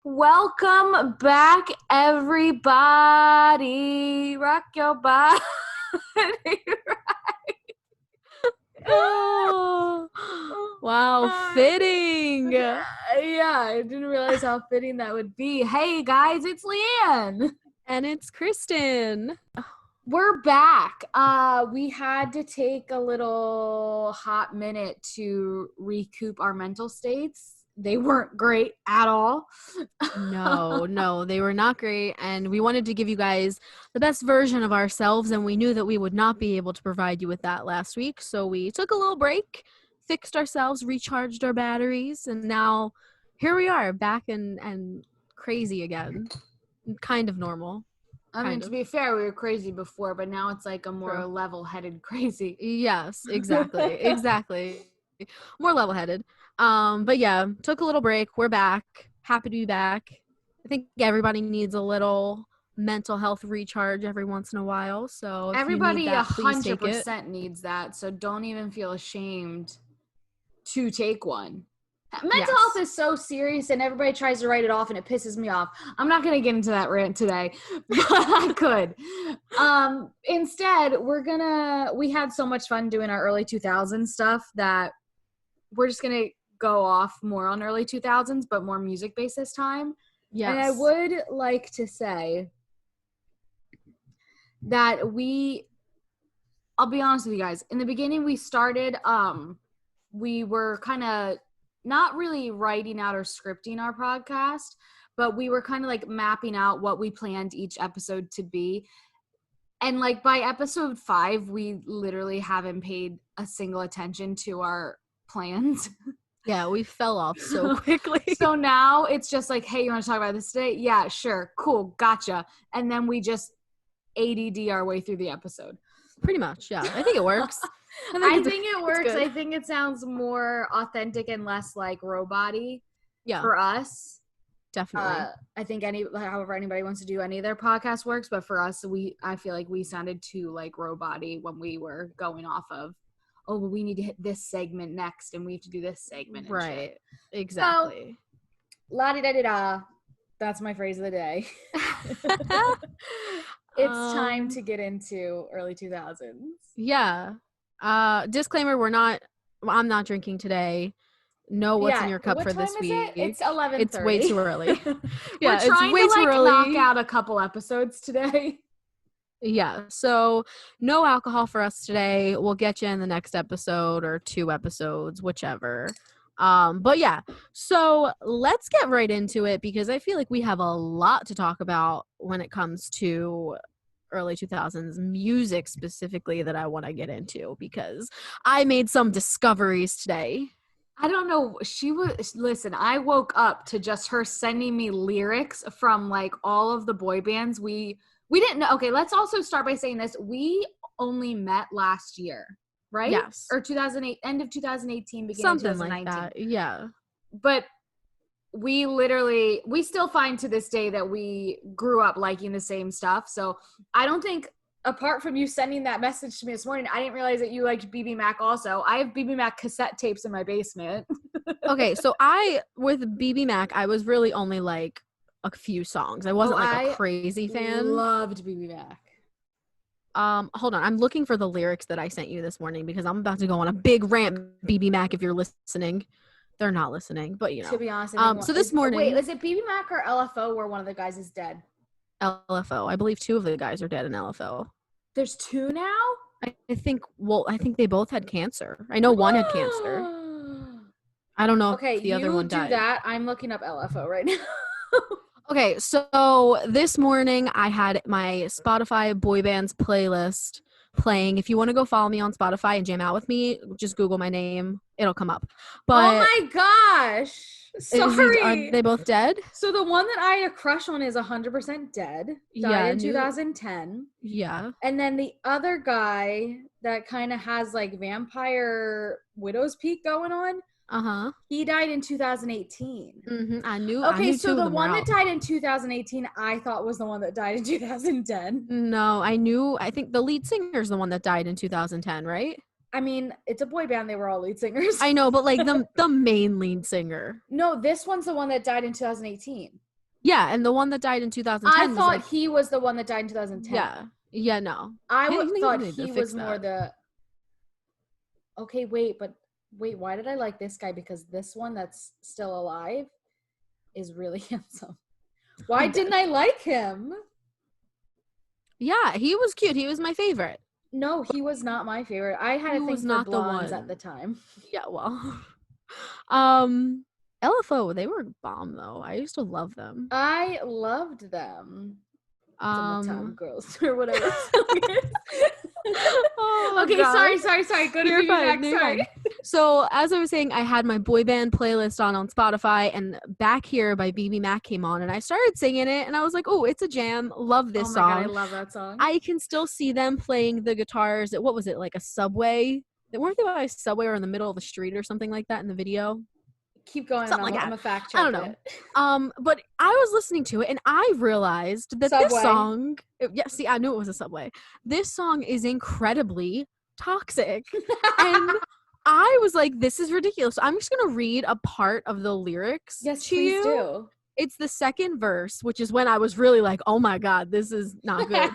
Welcome back, everybody. Rock your body. Oh, wow, fitting. Yeah, I didn't realize how fitting that would be. Hey, guys, it's Leanne. And it's Kristen. We're back. We had to take a little hot minute to recoup our mental states. They weren't great at all. No, they were not great. And we wanted to give you guys the best version of ourselves. And we knew that we would not be able to provide you with that last week. So we took a little break, fixed ourselves, recharged our batteries. And now here we are back and crazy again. Kind of normal. I mean, to be fair, we were crazy before, but now it's like a more level-headed crazy. Yes, exactly. More level-headed. But yeah, took a little break. We're back. Happy to be back. I think everybody needs a little mental health recharge every once in a while. So if everybody you need that, 100% needs that. So don't even feel ashamed to take one. Mental health is so serious, and everybody tries to write it off, and it pisses me off. I'm not going to get into that rant today, but I could. Instead, we had so much fun doing our early 2000s stuff that we're just going to go off more on early 2000s, but more music-based this time. Yes. And I would like to say that I'll be honest with you guys. In the beginning, we started, we were kind of not really writing out or scripting our podcast, but we were kind of like mapping out what we planned each episode to be. And like by episode 5, we literally haven't paid a single attention to our plans. Yeah, we fell off so quickly. So now it's just like, hey, you want to talk about this today? Yeah, sure. Cool. Gotcha. And then we just ADD our way through the episode. Pretty much. Yeah. I think it works. I think it works. I think it sounds more authentic and less like robot-y for us. Definitely. I think however anybody wants to do any of their podcast works, but for us, I feel like we sounded too like robot-y when we were going off of, oh, well, we need to hit this segment next, and we have to do this segment. Right. Exactly. So, la-di-da-di-da. That's my phrase of the day. It's time to get into early 2000s. Yeah. Disclaimer, I'm not drinking today. Know what's in your cup for this week. It's 11:30. It's way too early. Yeah, we're trying to knock out a couple episodes today. Yeah, so no alcohol for us today. We'll get you in the next episode or 2 episodes, whichever. But yeah, so let's get right into it because I feel like we have a lot to talk about when it comes to early 2000s music specifically that I want to get into because I made some discoveries today. I don't know. Listen, I woke up to just her sending me lyrics from like all of the boy bands. We didn't know. Okay, let's also start by saying this. We only met last year, right? Yes. Or 2008, end of 2018, beginning something of 2019. Like that. Yeah. But we still find to this day that we grew up liking the same stuff. So I don't think, apart from you sending that message to me this morning, I didn't realize that you liked BB Mac also. I have BB Mac cassette tapes in my basement. Okay, so with BB Mac, I was really only like a few songs. I wasn't a crazy fan. Loved BB Mac. Hold on. I'm looking for the lyrics that I sent you this morning because I'm about to go on a big rant, BB Mac, if you're listening. They're not listening, but you know. To be honest, so this morning. Wait, is it BB Mac or LFO where one of the guys is dead? LFO. I believe 2 of the guys are dead in LFO. There's 2 now? I think they both had cancer. I know one had cancer. I don't know if the other one died. Okay, you do that. I'm looking up LFO right now. Okay, so this morning I had my Spotify Boybands playlist playing. If you want to go follow me on Spotify and jam out with me, just Google my name. It'll come up. But oh my gosh. Sorry. Are they both dead? So the one that I had a crush on is 100% dead. Died in 2010. Yeah. And then the other guy that kind of has like vampire widow's peak going on, Uh-huh. He died in 2018. Mm-hmm. I knew Okay, two so of the them were one that out. died in 2018, I thought was the one that died in 2010. No, I think the lead singer's the one that died in 2010, right? I mean, it's a boy band. They were all lead singers. I know, but like the main lead singer. No, this one's the one that died in 2018. Yeah, and the one that died in 2010 I was thought like, he was the one that died in 2010. yeah. Yeah, no. Thought need to he fix was more that. okay, wait, why did I like this guy? Because this one that's still alive is really handsome. Why didn't I like him? Yeah, he was cute. He was my favorite. No, he was not my favorite. I had a thing for blondes at the time. Yeah, well. LFO, they were bomb though. I used to love them. I loved them. Summertime girls or whatever. Oh, okay, gosh. sorry. Go to back. Sorry. So as I was saying, I had my boy band playlist on Spotify, and Back Here by BB Mac came on, and I started singing it, and I was like, oh, it's a jam. Love this song. God, I love that song. I can still see them playing the guitars at, what was it, like a Subway? Weren't they by a Subway or in the middle of the street or something like that in the video? Keep going. I'm a fact check. I don't know. But I was listening to it and I realized that this song, I knew it was a Subway. This song is incredibly toxic. And I was like, this is ridiculous. So I'm just going to read a part of the lyrics to you. Yes, please do. It's the second verse, which is when I was really like, oh my God, this is not good.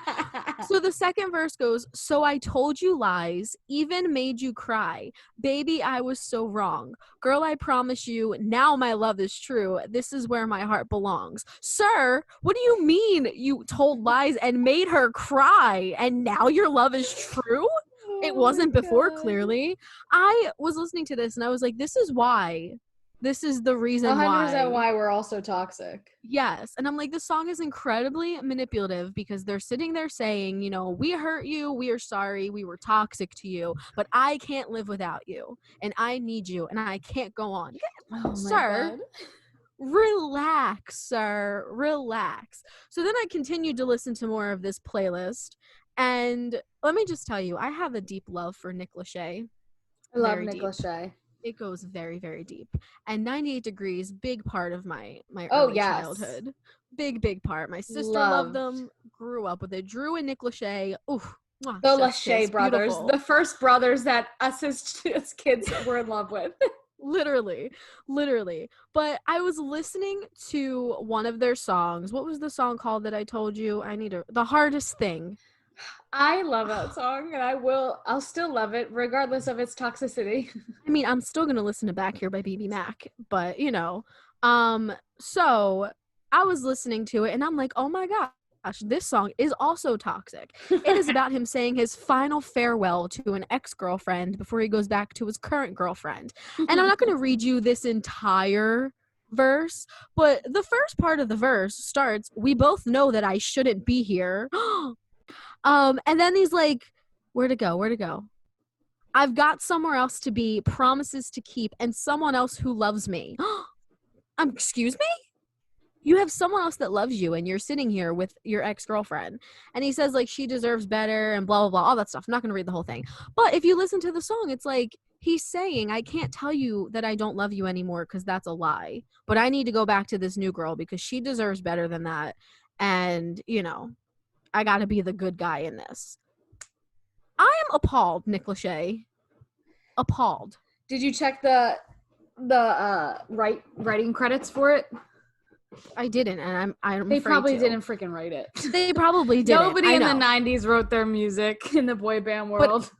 So the second verse goes, so I told you lies, even made you cry. Baby, I was so wrong. Girl, I promise you, now my love is true. This is where my heart belongs. Sir, what do you mean you told lies and made her cry? And now your love is true? It wasn't before, clearly. I was listening to this and I was like, this is why. This is the reason 100% why we're all so toxic. Yes. And I'm like, this song is incredibly manipulative because they're sitting there saying, you know, we hurt you. We are sorry. We were toxic to you, but I can't live without you and I need you and I can't go on. Oh, sir, God. Relax, sir. Relax. So then I continued to listen to more of this playlist. And let me just tell you, I have a deep love for Nick Lachey. I love Nick Lachey. It goes very, very deep. And 98 Degrees, big part of my early childhood. Big part. My sister loved them, grew up with it. Drew and Nick Lachey. Oof. The Lachey brothers. Beautiful. The first brothers that us as kids were in love with. Literally. But I was listening to one of their songs. What was the song called that I told you? The Hardest Thing. I love that song and I'll still love it regardless of its toxicity. I mean, I'm still going to listen to Back Here by BB Mac, but you know, so I was listening to it and I'm like, oh my gosh, this song is also toxic. It is about him saying his final farewell to an ex-girlfriend before he goes back to his current girlfriend. And I'm not going to read you this entire verse, but the first part of the verse starts, we both know that I shouldn't be here. And then he's like, where to go? I've got somewhere else to be, promises to keep, and someone else who loves me. Excuse me? You have someone else that loves you, and you're sitting here with your ex-girlfriend. And he says, like, she deserves better, and blah, blah, blah, all that stuff. I'm not going to read the whole thing. But if you listen to the song, it's like, he's saying, I can't tell you that I don't love you anymore because that's a lie. But I need to go back to this new girl because she deserves better than that. And, you know, I gotta be the good guy in this. I am appalled, Nick Lachey. Appalled. Did you check the writing credits for it? I didn't, and I'm They probably didn't freaking write it. They probably didn't. Nobody in the 90s wrote their music in the boy band world. But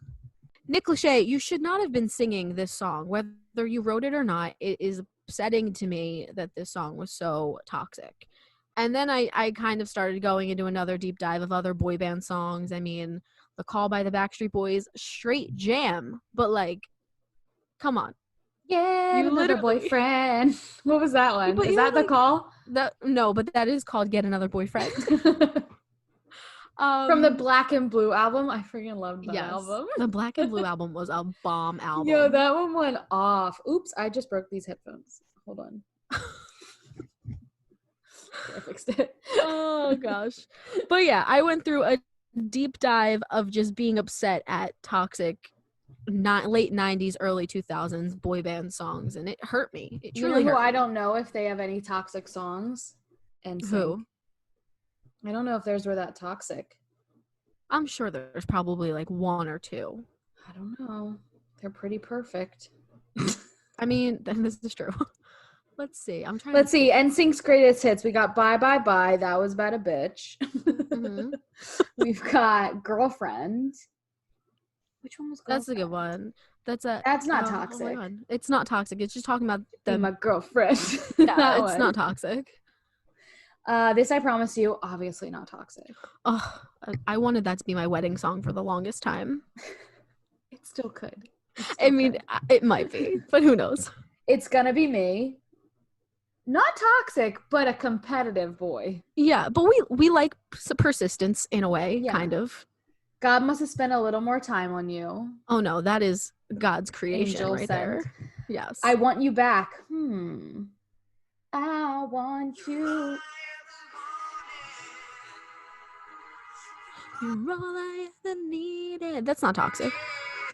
Nick Lachey, you should not have been singing this song. Whether you wrote it or not, it is upsetting to me that this song was so toxic. And then I kind of started going into another deep dive of other boy band songs. I mean, The Call by the Backstreet Boys, straight jam. But, like, come on. Yeah, you another boyfriend. What was that one? Is that The Call? No, but that is called Get Another Boyfriend. From the Black and Blue album. I freaking loved that album. The Black and Blue album was a bomb album. Yo, that one went off. Oops, I just broke these headphones. Hold on. I fixed it. Oh gosh. But yeah, I went through a deep dive of just being upset at toxic late 90s, early 2000s boy band songs, and it hurt me. It You know truly who hurt I me. don't know if they have any toxic songs? NSYNC. Who? I don't know if theirs were that toxic. I'm sure there's probably like one or two. I don't know. They're pretty perfect. I mean, this is true. Let's see. Let's see. NSYNC's greatest hits. We got Bye Bye Bye. That was about a bitch. Mm-hmm. We've got Girlfriend. Which one was Girlfriend? That's a good one. That's not oh toxic. my God. It's not toxic. It's just talking about Be my girlfriend. Yeah, it's not toxic. This I Promise You, obviously not toxic. Oh, I wanted that to be my wedding song for the longest time. It still could. I mean, it might be, but who knows? It's Gonna Be Me. Not toxic, but a competitive boy. Yeah, but we like persistence in a way, kind of. God Must Have Spent a Little More Time on You. Oh no, that is God's creation Angel right sent. there. Yes. I Want You Back. I want you. You're all I ever needed. That's not toxic.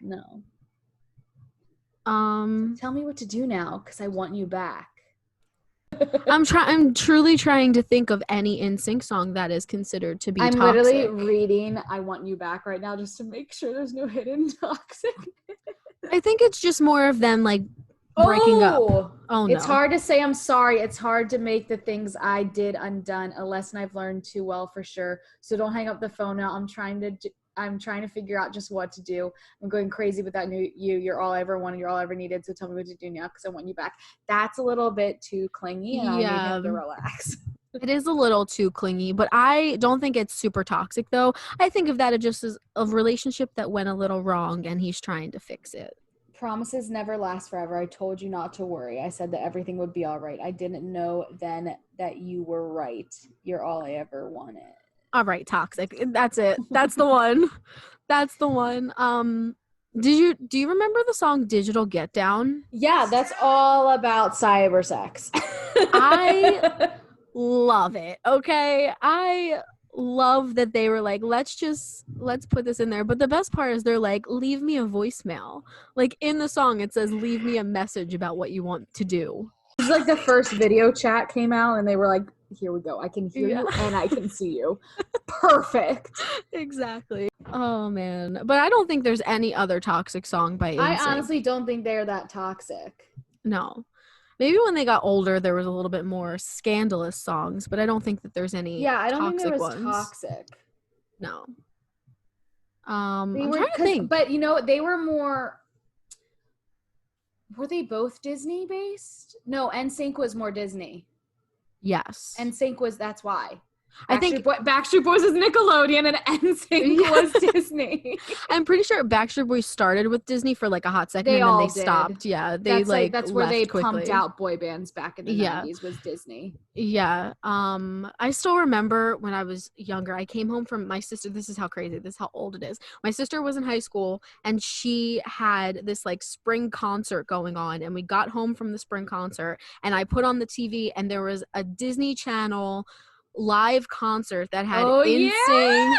No. Tell me what to do now, because I want you back. I'm truly trying to think of any NSYNC song that is considered to be toxic. I'm literally reading I Want You Back right now just to make sure there's no hidden toxic. I think it's just more of them like breaking up. Oh no. It's hard to say I'm sorry. It's hard to make the things I did undone. A lesson I've learned too well for sure. So don't hang up the phone now. I'm trying to figure out just what to do. I'm going crazy without you. You're all I ever wanted. You're all I ever needed. So tell me what to do now, because I want you back. That's a little bit too clingy, and I need him to relax. It is a little too clingy, but I don't think it's super toxic, though. I think of that just as a relationship that went a little wrong, and he's trying to fix it. Promises never last forever. I told you not to worry. I said that everything would be all right. I didn't know then that you were right. You're all I ever wanted. All right, toxic. That's it. That's the one. That's the one. Do you remember the song Digital Get Down? Yeah, that's all about cyber sex. I love it. Okay. I love that they were like, let's put this in there. But the best part is they're like, leave me a voicemail. Like in the song, it says, leave me a message about what you want to do. It's like the first video chat came out and they were like, here we go. I can hear you and I can see you. Perfect. Exactly. Oh, man. But I don't think there's any other toxic song by NSYNC. I honestly don't think they're that toxic. No. Maybe when they got older, there was a little bit more scandalous songs, but I don't think that there's any I don't toxic think there was ones. Toxic. No. I'm trying to think. But, they were more... Were they both Disney based? No, NSYNC was more Disney. Yes. NSYNC was, that's why. I think Backstreet Boys was Nickelodeon and NSYNC was Disney. I'm pretty sure Backstreet Boys started with Disney for like a hot second and then they stopped. Yeah, that's where they quickly. Pumped out boy bands back in the 90s was Disney. Yeah. I still remember when I was younger, I came home from my sister. This is how crazy, this is how old it is. My sister was in high school and she had this like spring concert going on, and we got home from the spring concert and I put on the TV and there was a Disney Channel live concert that had NSYNC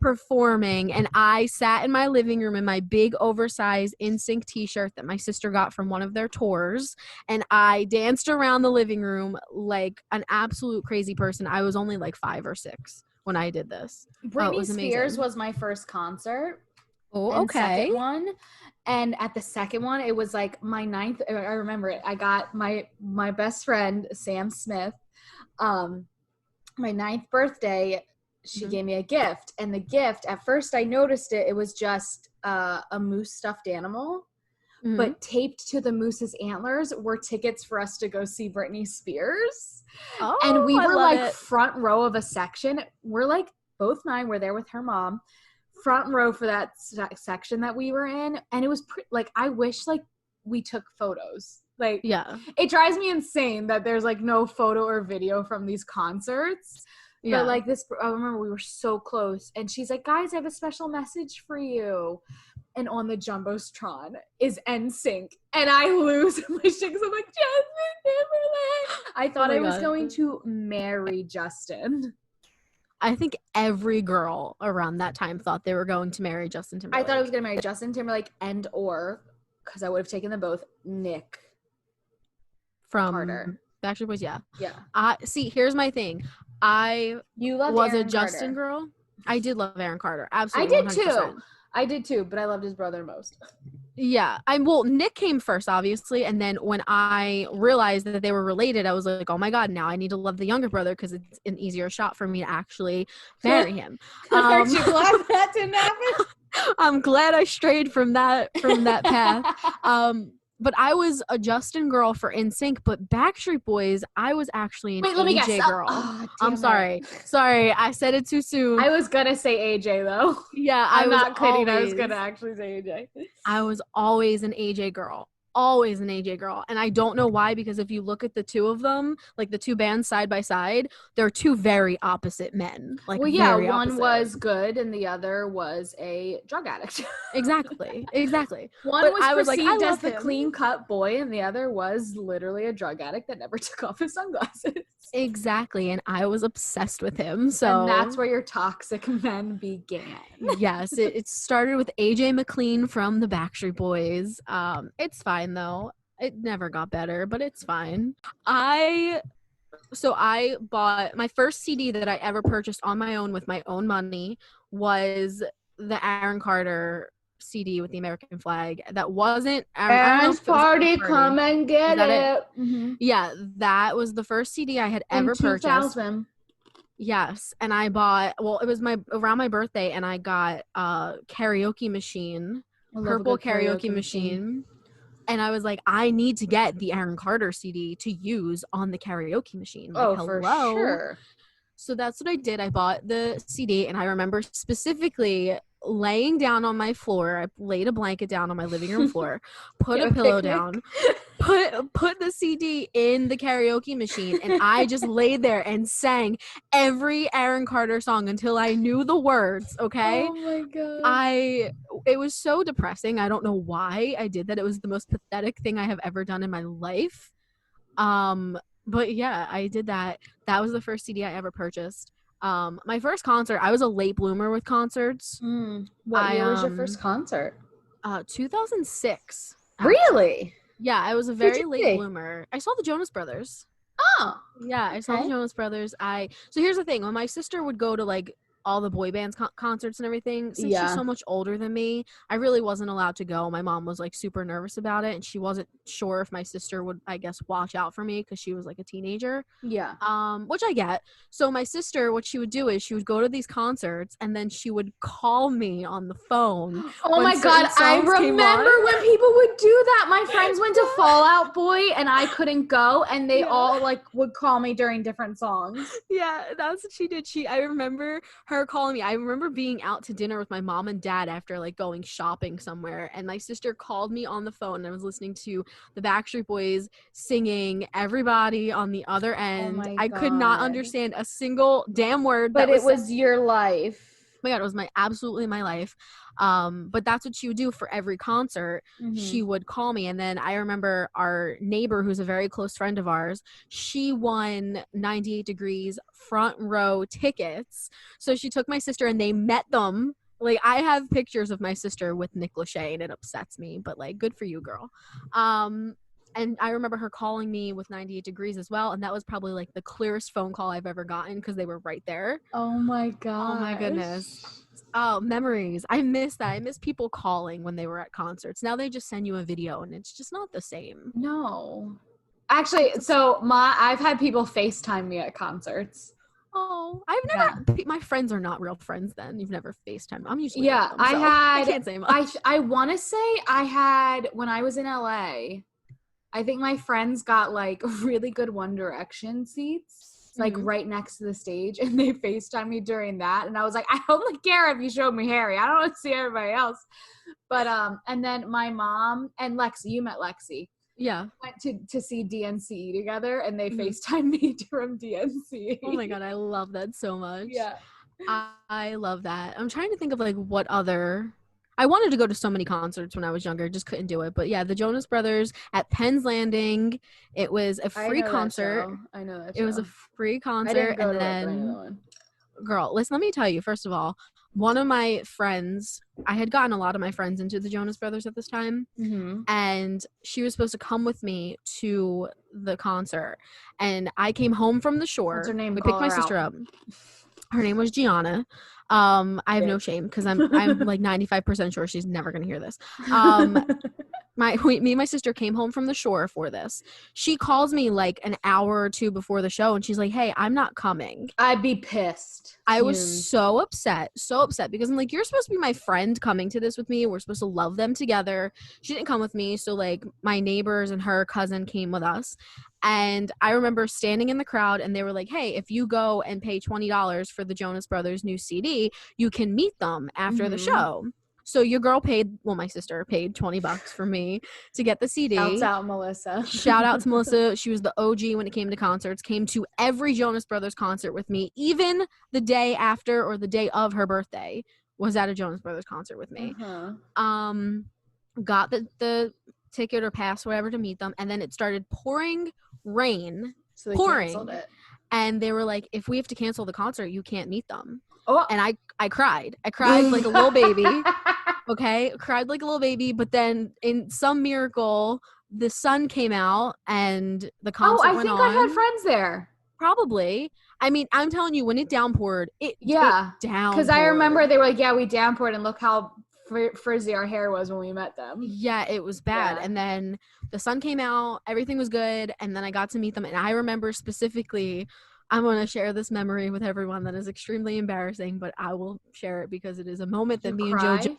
performing, and I sat in my living room in my big oversized NSYNC t-shirt that my sister got from one of their tours, and I danced around the living room like an absolute crazy person. I was only like 5 or 6 when I did this. Britney Spears was my first concert. Oh, okay. Second one. And at the second one, it was like my 9th. I remember it. I got my best friend, Sam Smith, my 9th birthday, she gave me a gift. And the gift, at first I noticed it was just a moose stuffed animal. Mm-hmm. But taped to the moose's antlers were tickets for us to go see Britney Spears. Oh, and we were like front row of a section. We're like, both 9 were there with her mom. Front row for that section that we were in. And it was like, I wish like we took photos. Like, yeah, it drives me insane that there's like no photo or video from these concerts. Yeah. But like this, I remember we were so close, and she's like, "Guys, I have a special message for you." And on the jumbotron is NSYNC, and I lose my shit because I'm like, Justin Timberlake. I thought I was going to marry Justin. I think every girl around that time thought they were going to marry Justin Timberlake. I thought I was going to marry Justin Timberlake and or, because I would have taken them both, Nick from Carter. Backstreet Boys, yeah. Yeah. See, here's my thing. You loved was Aaron a Justin Carter. girl. I did love Aaron Carter. Absolutely. I did too, but I loved his brother most. Yeah. Nick came first, obviously, and then when I realized that they were related, I was like, oh my God, now I need to love the younger brother because it's an easier shot for me to actually marry him. Aren't you glad that didn't happen? I'm glad I strayed from that path. But I was a Justin girl for NSYNC, but Backstreet Boys, I was actually an AJ girl. I'm sorry. Sorry, I said it too soon. I was gonna say AJ though. Yeah, I'm not kidding. I was gonna actually say AJ. I was always an AJ girl. Always an AJ girl. And I don't know why, because if you look at the two of them, like the two bands side by side, they're two very opposite men. Like, well, yeah, one was good and the other was a drug addict. Exactly. One was perceived as the clean-cut boy and the other was literally a drug addict that never took off his sunglasses. Exactly. And I was obsessed with him. So and that's where your toxic men began. Yes. It started with AJ McLean from the Backstreet Boys. It's fine though. It never got better, but it's fine. I bought my first CD that I ever purchased on my own with my own money was the Aaron Carter CD with the American flag. That wasn't Aaron's Party. Come and get it. Mm-hmm. Yeah, that was the first CD I had ever purchased. Yes, and I bought. Well, it was around my birthday, and I got a karaoke machine, purple karaoke machine. And I was like, I need to get the Aaron Carter CD to use on the karaoke machine. Like, for sure. So that's what I did. I bought the CD, and I remember specifically laying down on my floor. I laid a blanket down on my living room floor, put a pillow down, put the CD in the karaoke machine, and I just laid there and sang every Aaron Carter song until I knew the words, okay? Oh my God. It was so depressing. I don't know why I did that. It was the most pathetic thing I have ever done in my life. But yeah, I did that. That was the first CD I ever purchased. My first concert, I was a late bloomer with concerts. What year was your first concert? 2006. Really? Yeah, I was a very late bloomer. I saw the Jonas Brothers. Oh. Yeah, I saw the Jonas Brothers. So here's the thing. When my sister would go to like all the boy bands concerts and everything, since she's so much older than me, I really wasn't allowed to go. My mom was like super nervous about it, and she wasn't sure if my sister would, I guess, watch out for me because she was like a teenager. Yeah. Which I get. So my sister, what she would do is she would go to these concerts and then she would call me on the phone. Oh my God, I remember when people would do that. My friends went to Fall Out Boy and I couldn't go, and they all like would call me during different songs. Yeah, that's what she did. I remember her calling me. I remember being out to dinner with my mom and dad after like going shopping somewhere, and my sister called me on the phone, and I was listening to the Backstreet Boys singing Everybody on the other end. Oh I could not understand a single damn word, but it was your life. Oh my God, it was absolutely my life. But that's what she would do for every concert. Mm-hmm. She would call me. And then I remember our neighbor, who's a very close friend of ours, she won 98 Degrees front row tickets. So she took my sister and they met them. Like, I have pictures of my sister with Nick Lachey, and it upsets me, but like, good for you, girl. And I remember her calling me with 98 Degrees as well. And that was probably like the clearest phone call I've ever gotten because they were right there. Oh my God. Oh my goodness. Oh, memories. I miss that. I miss people calling when they were at concerts. Now they just send you a video and it's just not the same. No. Actually, so I've had people FaceTime me at concerts. Oh, I've never, my friends are not real friends then. You've never FaceTimed. I'm usually them, so I can't say much. I want to say I had, when I was in LA, I think my friends got like really good One Direction seats, like right next to the stage, and they FaceTimed me during that. And I was like, I only care if you showed me Harry. I don't want to see everybody else. But and then my mom and Lexi, you met Lexi. Yeah. Went to see DNC together, and they FaceTimed me from DNC. Oh my God, I love that so much. Yeah. I love that. I'm trying to think of like what other. I wanted to go to so many concerts when I was younger, just couldn't do it. But yeah, the Jonas Brothers at Penn's Landing. It was a free concert. I know that. It was a free concert, and then girl, listen, let me tell you, first of all, one of my friends, I had gotten a lot of my friends into the Jonas Brothers at this time, and she was supposed to come with me to the concert, and I came home from the shore. What's her name? We picked my sister up. Her name was Gianna. I have no shame because I'm like 95% sure she's never gonna hear this. Me and my sister came home from the shore for this. She calls me like an hour or two before the show, and she's like, "Hey, I'm not coming." I'd be pissed. I was so upset because I'm like, "You're supposed to be my friend coming to this with me. We're supposed to love them together." She didn't come with me, so like my neighbors and her cousin came with us. And I remember standing in the crowd, and they were like, "Hey, if you go and pay $20 for the Jonas Brothers' new CD, you can meet them after the show." So your girl paid, well, my sister paid $20 for me to get the CD. Shouts out, Melissa. Shout out to Melissa. She was the OG when it came to concerts, came to every Jonas Brothers concert with me, even the day after or the day of her birthday was at a Jonas Brothers concert with me. Got the ticket or pass, whatever, to meet them, and then it started pouring rain. So they canceled it. And they were like, "If we have to cancel the concert, you can't meet them." Oh. And I cried. I cried like a little baby. Okay, cried like a little baby, but then in some miracle, the sun came out and the concert went on. I think I had friends there. Probably. I mean, I'm telling you, when it downpoured, it downpoured. Because I remember they were like, "Yeah, we downpoured, and look how frizzy our hair was when we met them." Yeah, it was bad. And then the sun came out, everything was good, and then I got to meet them. And I remember specifically, I'm going to share this memory with everyone that is extremely embarrassing, but I will share it because it is a moment that me and Joe...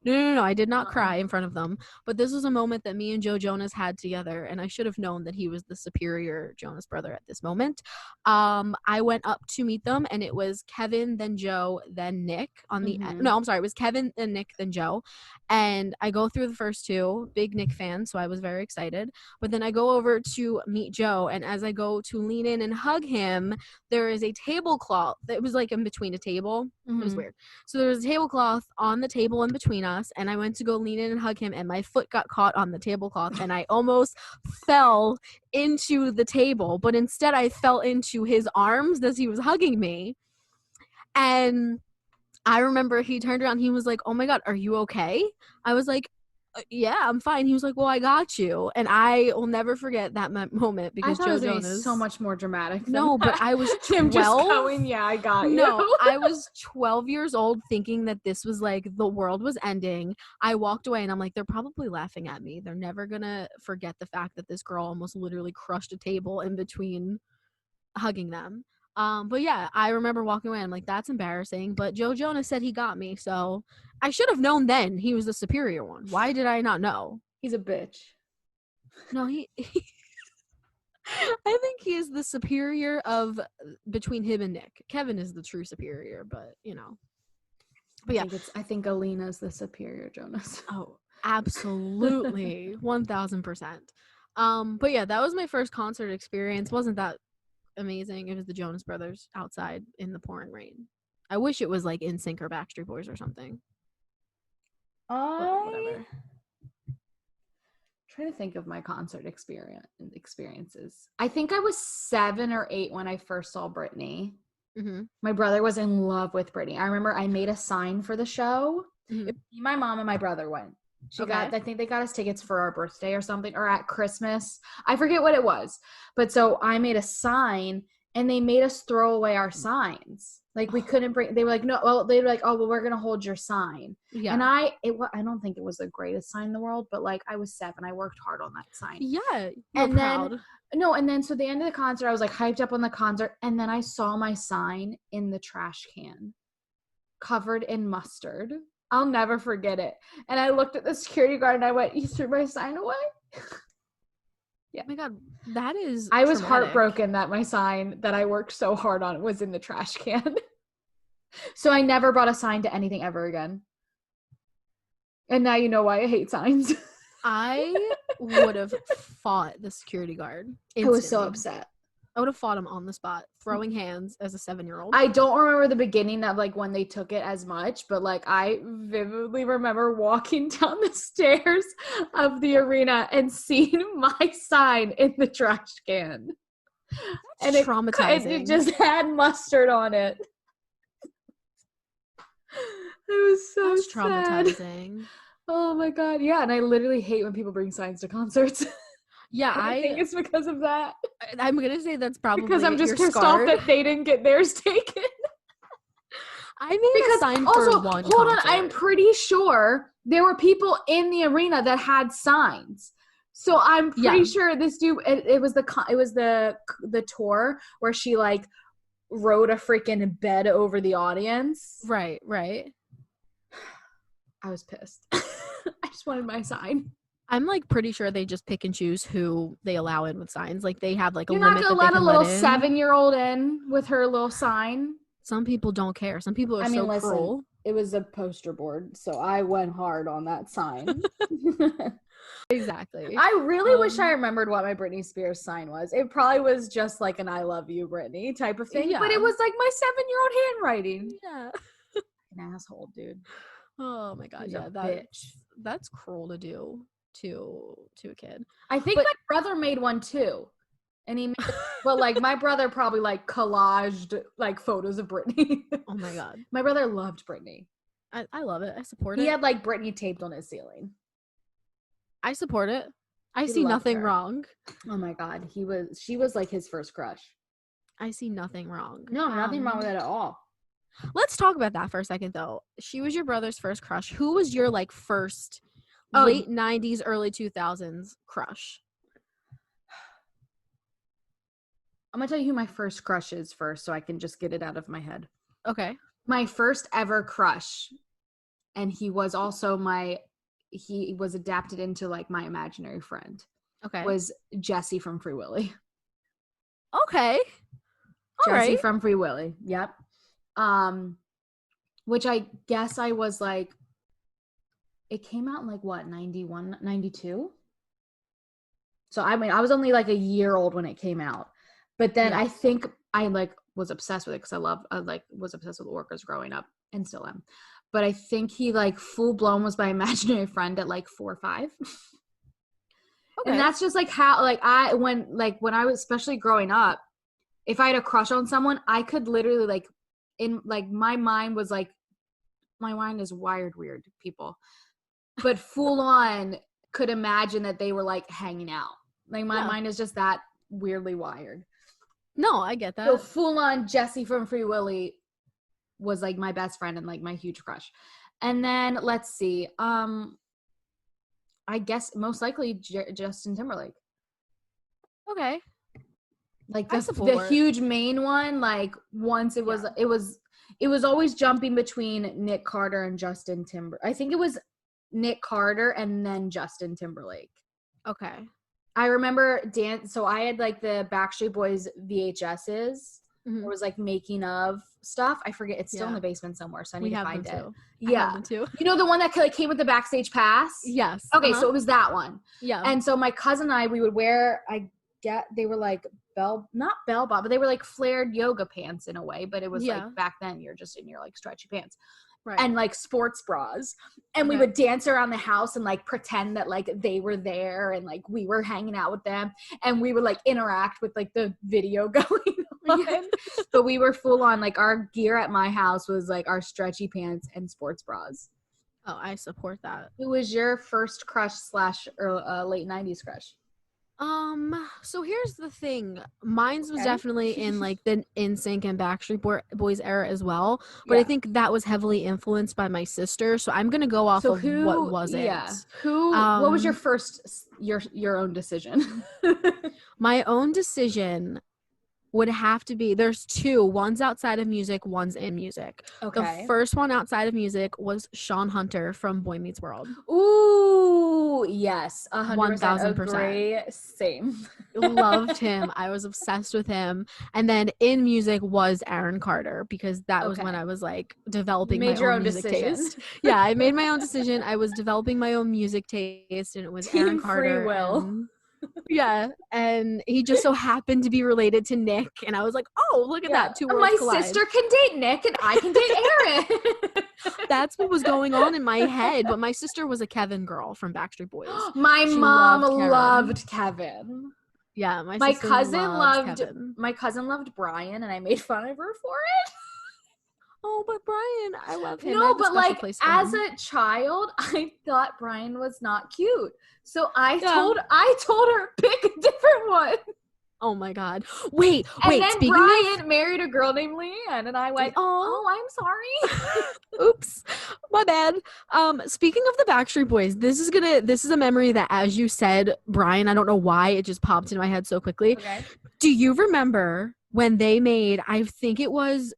No, I did not cry in front of them, but this was a moment that me and Joe Jonas had together, and I should have known that he was the superior Jonas brother at this moment. I went up to meet them, and it was Kevin, then Joe, then Nick on the end. No, I'm sorry, it was Kevin, then Nick, then Joe, and I go through the first two, big Nick fan, so I was very excited, but then I go over to meet Joe, and as I go to lean in and hug him, there is a tablecloth that was like in between a table. It was weird. So there was a tablecloth on the table in between us, and I went to go lean in and hug him, and my foot got caught on the tablecloth, and I almost fell into the table, but instead I fell into his arms as he was hugging me. And I remember he turned around, he was like, "Oh my God, are you okay?" I was like, "Yeah, I'm fine." He was like, "Well, I got you." And I will never forget that moment because Joe Jonas is so much more dramatic. No, but I was 12. Him just going, "Yeah, I got you." No, I was 12 years old thinking that this was like the world was ending. I walked away and I'm like, they're probably laughing at me. They're never gonna forget the fact that this girl almost literally crushed a table in between hugging them. But yeah, I remember walking away. I'm like, that's embarrassing. But Joe Jonas said he got me, so I should have known then he was the superior one. Why did I not know? He's a bitch. No, he I think he is the superior of between him and Nick. Kevin is the true superior, but you know. But yeah, I think Alina's the superior Jonas. Oh, absolutely, 1000%. But yeah, that was my first concert experience. Wasn't that amazing? It was the Jonas Brothers outside in the pouring rain. I wish it was like NSYNC or Backstreet Boys or something. Whatever. Trying to think of my concert experiences. I think I was 7 or 8 when I first saw Britney. My brother was in love with Britney. I remember I made a sign for the show. My mom and my brother went. I think they got us tickets for our birthday or something, or at Christmas. I forget what it was. But so I made a sign, and they made us throw away our signs. Like we couldn't bring, they were like, no, well, they were like, "Oh, well, we're going to hold your sign." Yeah. And I don't think it was the greatest sign in the world, but like I was 7. I worked hard on that sign. Yeah. And then so the end of the concert, I was like hyped up on the concert. And then I saw my sign in the trash can covered in mustard. I'll never forget it. And I looked at the security guard and I went, "You threw my sign away?" Yeah. Oh my God, that is I was heartbroken that my sign that I worked so hard on was in the trash can. So I never brought a sign to anything ever again. And now you know why I hate signs. I would have fought the security guard instantly. I was so upset. I would have fought him on the spot, throwing hands as a 7-year-old. I don't remember the beginning of like when they took it as much, but like I vividly remember walking down the stairs of the arena and seeing my sign in the trash can. That's traumatizing. It just had mustard on it. It was so That's sad. traumatizing. Oh my god, yeah, and I literally hate when people bring signs to concerts. Yeah, I think it's because of that. I'm gonna say that's probably Because I'm just you're pissed scarred. off that they didn't get theirs taken. I made a sign for one hold concert. on, I'm pretty sure there were people in the arena that had signs. So I'm pretty sure this dude. It was the tour where she like rode a freaking bed over the audience. Right. I was pissed. I just wanted my sign. I'm like pretty sure they just pick and choose who they allow in with signs. Like they have like a You're limit not gonna that they let a can little let in. 7-year-old in with her little sign. Some people don't care. Some people are cruel. It was a poster board, so I went hard on that sign. Exactly. I really wish I remembered what my Britney Spears sign was. It probably was just like an "I love you, Britney" type of thing, but it was like my 7-year-old handwriting. Yeah. An asshole, dude. Oh my god, yeah, that's cruel to do to a kid. I think my brother made one too. And he made, but like my brother probably like collaged like photos of Britney. Oh my god. My brother loved Britney. I love it. I support it. He had like Britney taped on his ceiling. I support it. I see nothing wrong. Oh my god, she was like his first crush. I see nothing wrong. No, nothing wrong with that at all. Let's talk about that for a second though. She was your brother's first crush. Who was your like first late 90s, early 2000s crush? I'm gonna tell you who my first crush is first so I can just get it out of my head. Okay. My first ever crush, and he was also he was adapted into like my imaginary friend. Okay. Was Jesse from Free Willy. Okay. Jesse from Free Willy. Yep. Which I guess I was like, it came out in like what, 91, 92? So I mean, I was only like a year old when it came out. But then I think I like was obsessed with it because I was obsessed with orcas growing up and still am. But I think he like full blown was my imaginary friend at like 4 or 5. Okay. And that's just like how like when I was, especially growing up, if I had a crush on someone, I could literally like in like my mind is wired weird, people. But full on could imagine that they were like hanging out. Like my mind is just that weirdly wired. No, I get that. So full on Jesse from Free Willy was like my best friend and like my huge crush. And then let's see. I guess most likely Justin Timberlake. Okay. Like the huge main one, like once it was always jumping between Nick Carter and Justin Timberlake. I think it was Nick Carter and then Justin Timberlake. Okay. I remember so I had like the Backstreet Boys VHSs. There was like making of stuff. I forget. It's still in the basement somewhere, so I need to find it. Too. Yeah. I have them too. You know the one that like came with the backstage pass? Yes. Okay, so it was that one. Yeah. And so my cousin and I, we would wear, they were like not bell bottom, but they were like flared yoga pants in a way, but it was like back then you're just in your like stretchy pants. Right. And like sports bras, and we would dance around the house and like pretend that like they were there and like we were hanging out with them, and we would like interact with like the video going on. But we were full on like our gear at my house was like our stretchy pants and sports bras. Oh, I support that. Who was your first crush / late 90s crush? So here's the thing. Mine's was definitely in like the NSYNC and Backstreet Boys era as well, but I think that was heavily influenced by my sister. So I'm gonna go off of what was it. Yeah. What was your first your own decision? My own decision would have to be, there's two. One's outside of music, one's in music. Okay. The first one outside of music was Sean Hunter from Boy Meets World. Ooh, yes. 1,000%. Agree. Same. Loved him. I was obsessed with him. And then in music was Aaron Carter, because that was when I was like developing my own music taste. Yeah, I made my own decision. I was developing my own music taste, and it was Aaron Carter. Free will. Yeah, and he just so happened to be related to Nick, and I was like, oh, look at that, two worlds collide. My sister can date Nick and I can date Aaron. That's what was going on in my head. But my sister was a Kevin girl from Backstreet Boys. My mom loved Kevin. Yeah, my cousin loved Kevin. My cousin loved Brian, and I made fun of her for it. Oh, but Brian, I love him. I No, have a but special like place for as him. a child, I thought Brian was not cute. So I Yeah. told her pick a different one. Oh my God. Wait. And then Speaking Brian married a girl named Leanne, and I went, "Oh, I'm sorry." Oops, my bad. Speaking of the Backstreet Boys, this is a memory that, as you said, Brian, I don't know why it just popped into my head so quickly. Okay. Do you remember when they made, I think it was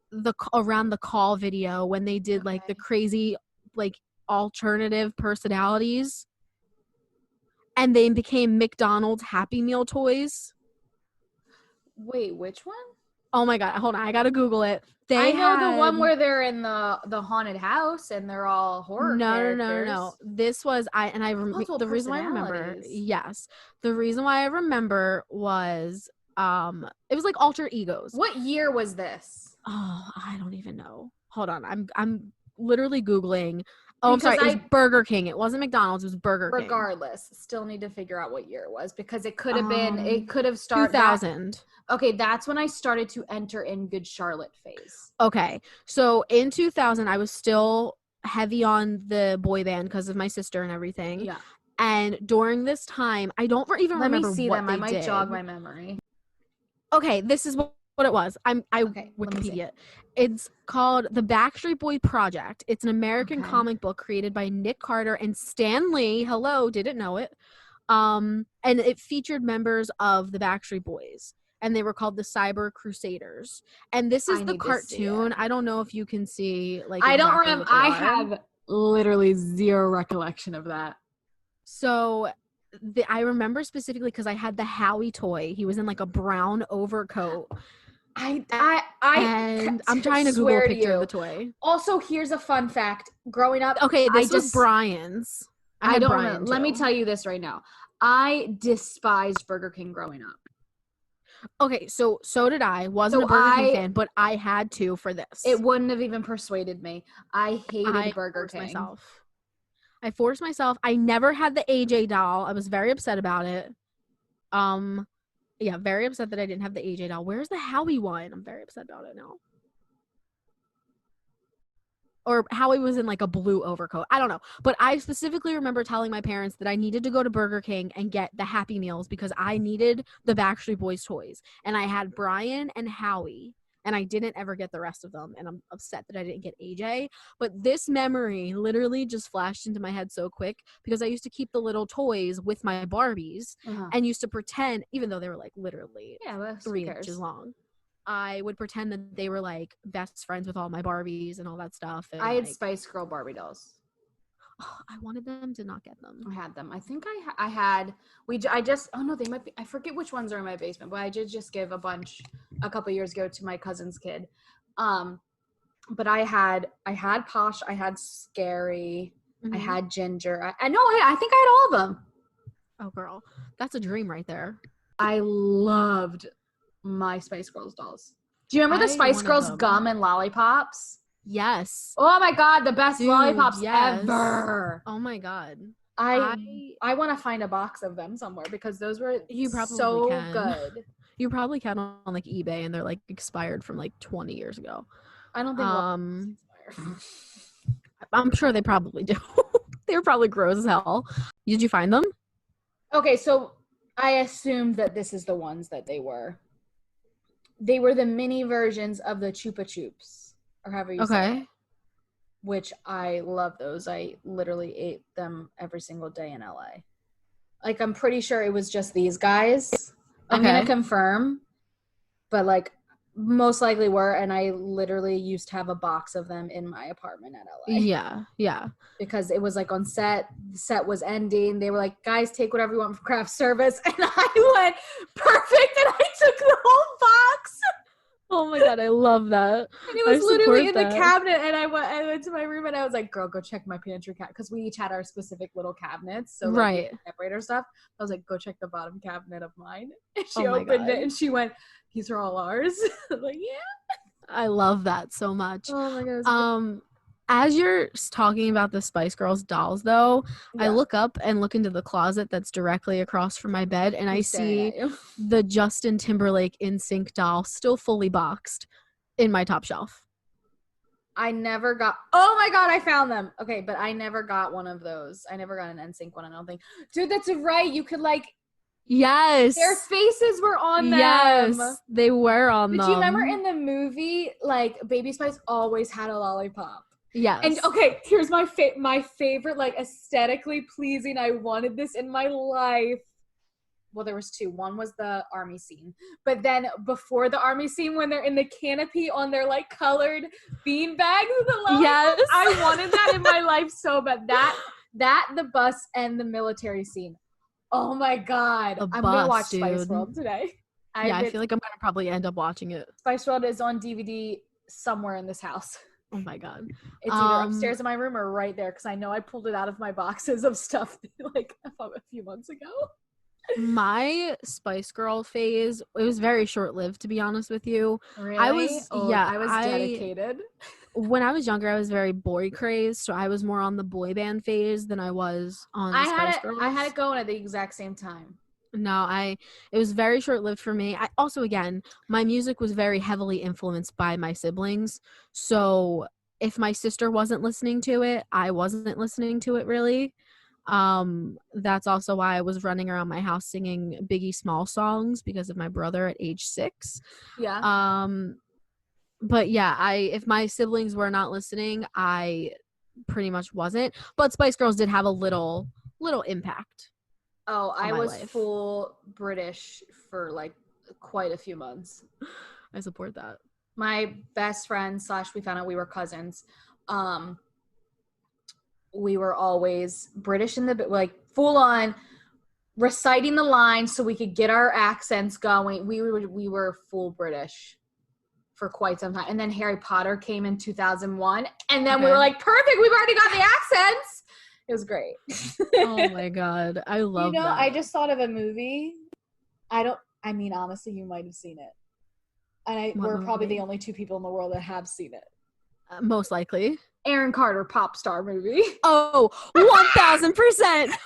around the call video, when they did like the crazy like alternative personalities, and they became McDonald's Happy Meal toys? Wait, which one? Oh my God, hold on, I gotta Google it. I know the one where they're in the haunted house and they're all horror characters. No. This was the reason why I remember. Yes, the reason why I remember was it was like alter egos. What year was this? Oh, I don't even know. Hold on, I'm literally Googling. Oh, I'm sorry. It was Burger King. It wasn't McDonald's. It was Burger King. Regardless, still need to figure out what year it was, because it could have been. It could have started 2000. Okay, that's when I started to enter in Good Charlotte phase. Okay, so in 2000, I was still heavy on the boy band because of my sister and everything. Yeah. And during this time, I don't even remember what they did. Let me see them. I might jog my memory. Okay, this is what it was. Wikipedia. It's called The Backstreet Boy Project. It's an American comic book created by Nick Carter and Stan Lee. Hello, didn't know it. And it featured members of the Backstreet Boys, and they were called the Cyber Crusaders. And this is the cartoon. I don't know if you can see, like, I don't remember. I have literally zero recollection of that. So I remember specifically because I had the Howie toy. He was in like a brown overcoat. I'm trying to Google a picture of the toy. Also, here's a fun fact. Growing up, okay, this was Brian's. I don't know. Let me tell you this right now. I despised Burger King growing up. Okay, so did I. Wasn't a Burger King fan, but I had to for this. It wouldn't have even persuaded me. I hated Burger King. I forced myself. I never had the AJ doll. I was very upset about it. Yeah, very upset that I didn't have the AJ doll. Where's the Howie one? I'm very upset about it now. Or Howie was in like a blue overcoat. I don't know. But I specifically remember telling my parents that I needed to go to Burger King and get the Happy Meals because I needed the Backstreet Boys toys. And I had Brian and Howie, and I didn't ever get the rest of them. And I'm upset that I didn't get AJ. But this memory literally just flashed into my head so quick because I used to keep the little toys with my Barbies and used to pretend, even though they were like literally 3 inches long, I would pretend that they were like best friends with all my Barbies and all that stuff. And I had Spice Girl Barbie dolls. Oh, I wanted them to not get them. I had them. I think I had. I just. Oh no, they might be. I forget which ones are in my basement, but I did just give a bunch a couple years ago to my cousin's kid. But I had Posh. I had Scary. I had Ginger. I think I had all of them. Oh girl, that's a dream right there. I loved my Spice Girls dolls. Do you remember the Spice Girls gum and lollipops? Yes. Oh my god, the best lollipops ever. Oh my god. I want to find a box of them somewhere because those were good. You probably can on like eBay, and they're like expired from like 20 years ago. I don't think expired. I'm sure they probably do. They were probably gross as hell. Did you find them? Okay, so I assumed that this is the ones that they were. They were the mini versions of the Chupa Chups, or however you say it, which I love those. I literally ate them every single day in LA. Like, I'm pretty sure it was just these guys. I'm going to confirm, but like most likely were, and I literally used to have a box of them in my apartment at LA. Yeah. Because it was like on set, the set was ending. They were like, guys, take whatever you want from craft service. And I went, perfect, and I took the whole box. Oh my god, I love that. And it was literally in the cabinet, and I went to my room, and I was like, girl, go check my pantry cabinet, because we each had our specific little cabinets, so like separator stuff. I was like, go check the bottom cabinet of mine. And she opened it, and she went, these are all ours. I was like, yeah. I love that so much. Oh my god. As you're talking about the Spice Girls dolls, though, I look up and look into the closet that's directly across from my bed, and I see the Justin Timberlake NSYNC doll still fully boxed in my top shelf. I never got. Oh my god, I found them. Okay, but I never got one of those. I never got an NSYNC one. I don't think. Dude, that's right. You could like. Yes. Their faces were on them. Yes, they were on them. But do you remember in the movie, like Baby Spice always had a lollipop? Yes. And okay, here's my favorite, like aesthetically pleasing. I wanted this in my life. Well, there was two. One was the army scene, but then before the army scene, when they're in the canopy on their like colored bean bags with the lollipop, yes, I wanted that in my life so bad. That the bus and the military scene. Oh my god, I'm gonna watch Spice World today. I feel like I'm gonna probably end up watching it. Spice World is on DVD somewhere in this house. Oh my god, it's either upstairs in my room or right there because I know I pulled it out of my boxes of stuff like a few months ago. My Spice Girl phase, it was very short-lived, to be honest with you. Really? I was dedicated. When I was younger, I was very boy crazed, so I was more on the boy band phase than I was on Spice Girls. I had it going at the exact same time. No, it was very short-lived for me. I also, again, my music was very heavily influenced by my siblings, so if my sister wasn't listening to it, I wasn't listening to it really. That's also why I was running around my house singing Biggie Small songs because of my brother at age 6. Yeah. But yeah, if my siblings were not listening, I pretty much wasn't. But Spice Girls did have a little impact. Oh, I was full British for like quite a few months. I support that. My best friend / we found out we were cousins. We were always British in the like full on reciting the lines so we could get our accents going. We were full British for quite some time. And then Harry Potter came in 2001 and then we were like, perfect, we've already got the accents. It was great. Oh my god, I love that. I just thought of a movie. Honestly, you might have seen it. And we're probably the only two people in the world that have seen it. Most likely. Aaron Carter pop star movie. Oh, 1,000%. 1,000%.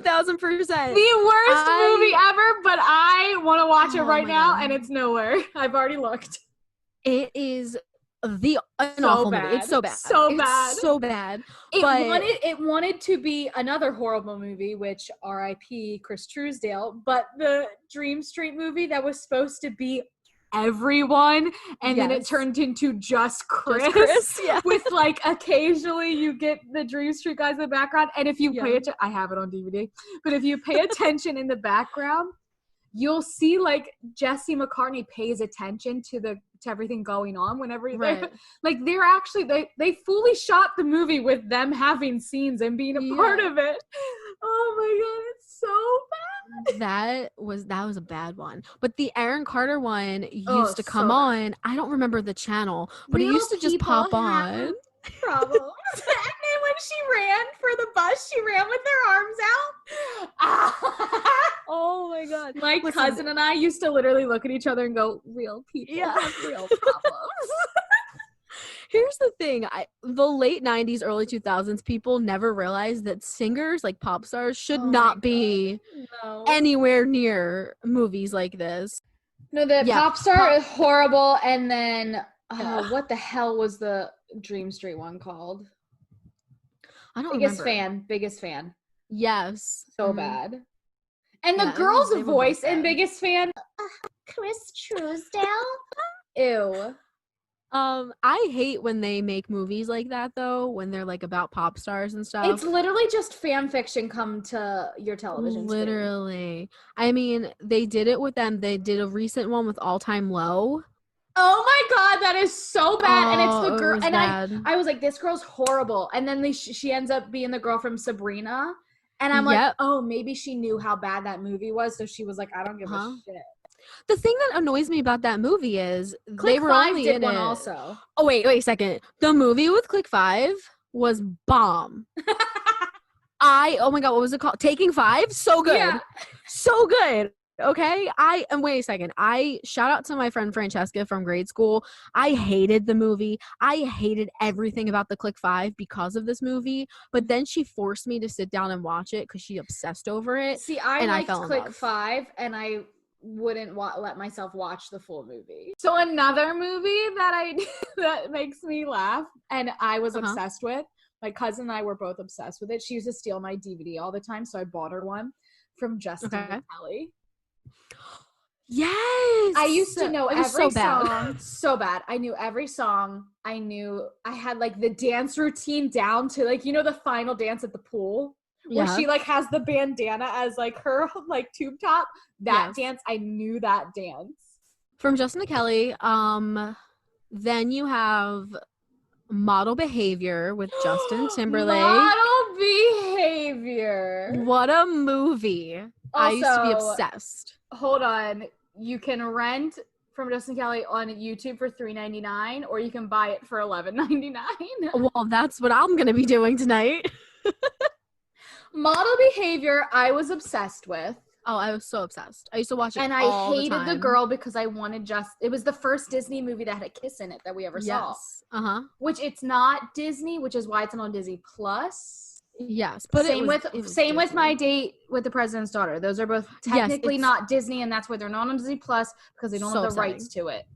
The worst movie ever, but I want to watch it right now, and it's nowhere. I've already looked. It is an awful movie. It's so bad. So bad. It wanted to be another horrible movie, which R.I.P. Chris Truesdale, but the Dream Street movie that was supposed to be everyone and then it turned into just Chris yeah. With like occasionally you get the Dream Street guys in the background, and if you pay attention, I have it on DVD, but if you pay attention in the background, you'll see like Jesse McCartney pays attention to everything going on whenever they're actually they fully shot the movie with them having scenes and being a part of it. Oh my god, it's so bad. That was a bad one. But the Aaron Carter one used to come on. I don't remember the channel, but it used to just pop on. Problems. And then when she ran for the bus, she ran with her arms out. Oh my god. My cousin and I used to literally look at each other and go, real people have real problems. Here's the thing. The late 90s, early 2000s, people never realized that singers, like pop stars, should not be anywhere near movies like this. No, the pop star is horrible. And then, what the hell was the Dream Street one called? I don't remember. Biggest fan. Yes. So bad. And the girl's voice in Biggest Fan. Chris Truesdale. Ew. I hate when they make movies like that though, when they're like about pop stars and stuff. It's literally just fan fiction come to your television screen. I mean, they did it with them. They did a recent one with All Time Low. Oh my god, that is so bad. And it's the girl, and I was like, this girl's horrible. And then she ends up being the girl from Sabrina. And I'm like, oh, maybe she knew how bad that movie was, so she was like, I don't give a shit. The thing that annoys me about that movie is they were only in it. Also. Oh wait a second. The movie with Click 5 was bomb. Oh my god, what was it called? Taking 5? So good. Yeah. So good. Okay. Wait a second. I shout out to my friend Francesca from grade school. I hated the movie. I hated everything about the Click 5 because of this movie. But then she forced me to sit down and watch it because she obsessed over it. See, I liked Click 5 and I wouldn't let myself watch the full movie. So another movie that makes me laugh and I was obsessed with, my cousin and I were both obsessed with it. She used to steal my DVD all the time, so I bought her one from Justin Kelly. Yes, I used to know every song. So bad. I knew every song. I had like the dance routine down to like, the final dance at the pool where she like has the bandana as like her like tube top. That dance, I knew that dance. From Justin Kelly. Then you have Model Behavior with Justin Timberlake. Model Behavior. What a movie. Also, I used to be obsessed. Hold on. You can rent from Justin Kelly on YouTube for $3.99 or you can buy it for $11.99. Well, that's what I'm going to be doing tonight. Model Behavior, I was obsessed with. Oh, I was so obsessed. I used to watch it and all I hated the girl because I wanted it was the first Disney movie that had a kiss in it that we ever saw. Which it's not Disney, which is why it's not on Disney Plus. Yes, but same with My Date with the President's Daughter. Those are both technically not Disney, and that's why they're not on Disney Plus because they don't have the rights to it.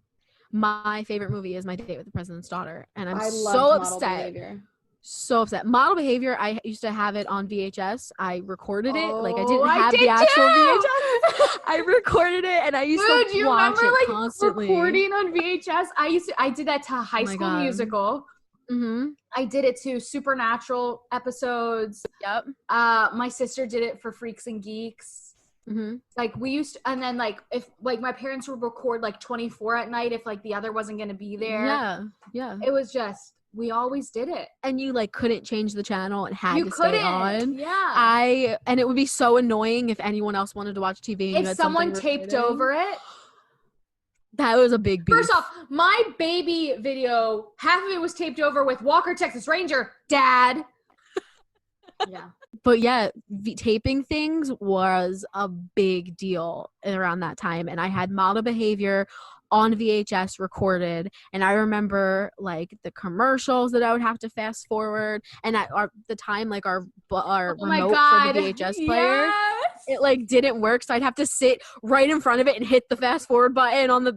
My favorite movie is My Date with the President's Daughter, and I so upset. So upset. Model Behavior, I used to have it on VHS. I recorded it. Like, I didn't have the actual VHS. I recorded it, and I used to watch it constantly. Recording on VHS? I did that to High School Musical. Mm-hmm. I did it to Supernatural episodes. Yep. My sister did it for Freaks and Geeks. Mm-hmm. Like we used to, and then like if like my parents would record like 24 at night if like the other wasn't going to be there. Yeah. It was just, we always did it. And you like couldn't change the channel and had to stay on. Yeah. And it would be so annoying if anyone else wanted to watch TV. And if someone taped over it. That was a big beef. First off, my baby video, half of it was taped over with Walker, Texas Ranger, Dad. Yeah. But yeah, taping things was a big deal around that time. And I had Model Behavior on VHS recorded. And I remember like the commercials that I would have to fast forward. And at the time, like our remote for the VHS player. It like didn't work, so I'd have to sit right in front of it and hit the fast forward button on the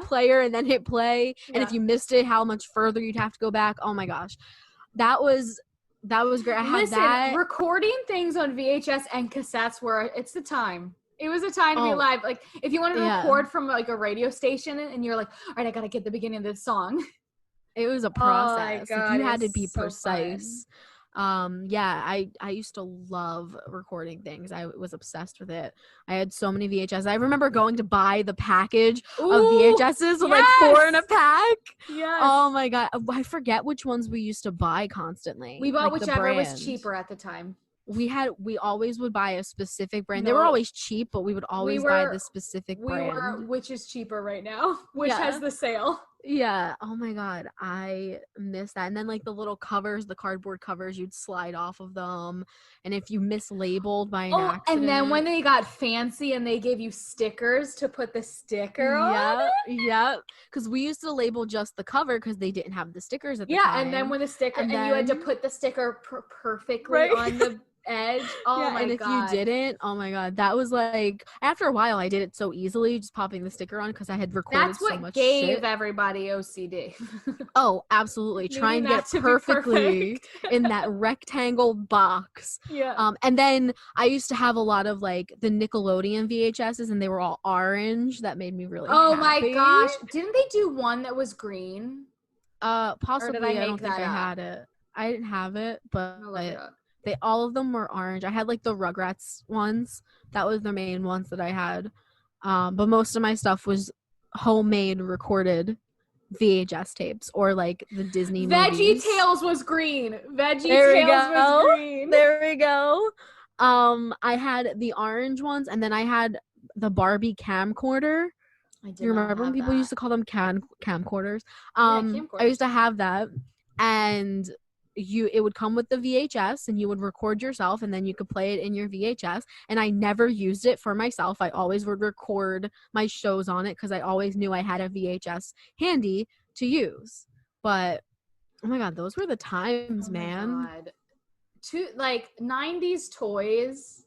player and then hit play. And if you missed it, how much further you'd have to go back. Oh my gosh, that was great. I had that. Recording things on VHS and cassettes it's the time. It was a time to be live. Like if you wanted to record from like a radio station and you're like, all right, I gotta get the beginning of this song. It was a process. Oh my God, you had to be so precise. Fun. I used to love recording things. I was obsessed with it. I had so many VHS. I remember going to buy the package of VHSs with like 4 in a pack. Yes. Oh my God. I forget which ones we used to buy constantly. We bought like whichever was cheaper at the time. We always would buy a specific brand. They were always cheap, but we would always buy the specific brand. Which is cheaper right now, which has the sale. Yeah. Oh my God. I miss that. And then like the little covers, the cardboard covers, you'd slide off of them. And if you mislabeled by an accident. And then when they got fancy and they gave you stickers to put the sticker on. Yeah. Because we used to label just the cover because they didn't have the stickers at the time. Yeah. And then when the sticker, and you had to put the sticker perfectly on the edge. Oh my God. And if you didn't, oh my God, that was like, after a while I did it so easily, just popping the sticker on because I had recorded so much shit. That's what gave everybody OCD. Oh, absolutely. Trying to get it perfectly in that rectangle box. Yeah. And then I used to have a lot of like the Nickelodeon VHSs and they were all orange. That made me really happy. My gosh. Didn't they do one that was green? Possibly. I don't think I had it. I didn't have it, but all of them were orange. I had like the Rugrats ones. That was the main ones that I had. But most of my stuff was homemade recorded VHS tapes or like the Disney movies. VeggieTales was green. VeggieTales was green. There we go. I had the orange ones and then I had the Barbie camcorder. You remember when people used to call them camcorders? Camcorders. I used to have that and it would come with the VHS and you would record yourself and then you could play it in your VHS. And I never used it for myself. I always would record my shows on it because I always knew I had a VHS handy to use. But oh my God, those were the times, man. God. 90s toys